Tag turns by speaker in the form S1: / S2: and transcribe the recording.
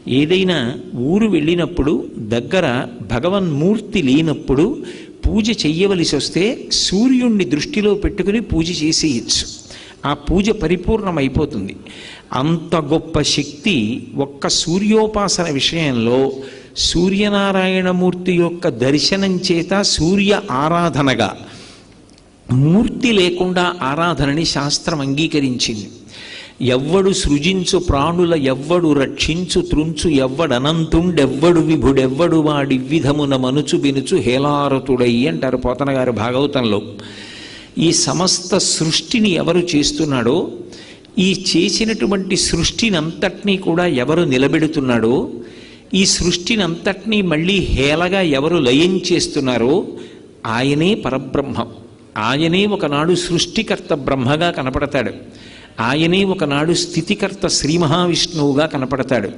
S1: ఏదైనా ఊరు వెళ్ళినప్పుడు దగ్గర భగవన్మూర్తి లేనప్పుడు పూజ చెయ్యవలసి వస్తే సూర్యుణ్ణి దృష్టిలో పెట్టుకుని పూజ చేసేయచ్చు. ఆ పూజ పరిపూర్ణమైపోతుంది. అంత గొప్ప శక్తి ఒక్క సూర్యోపాసన విషయంలో సూర్యనారాయణమూర్తి యొక్క దర్శనం చేత సూర్య ఆరాధనగా, మూర్తి లేకుండా ఆరాధనని శాస్త్రం అంగీకరించింది. ఎవ్వడు సృజించు ప్రాణుల ఎవ్వడు రక్షించు త్రుంచు ఎవ్వడనంతుండెవ్వడు విభుడెవ్వడు వాడి విధమున మనుచు బినుచు హేలారతుడై అంటారు పోతన గారు భాగవతంలో. ఈ సమస్త సృష్టిని ఎవరు చేస్తున్నాడో, ఈ చేసినటువంటి సృష్టిని అంతటినీ కూడా ఎవరు నిలబెడుతున్నాడో, ఈ సృష్టిని అంతటినీ మళ్ళీ హేళగా ఎవరు లయం చేస్తున్నారో ఆయనే పరబ్రహ్మం. ఆయనే ఒకనాడు సృష్టికర్త బ్రహ్మగా కనపడతాడు. ఆయనే ఒకనాడు స్థితికర్త శ్రీ మహావిష్ణువుగా కనపడతాడు.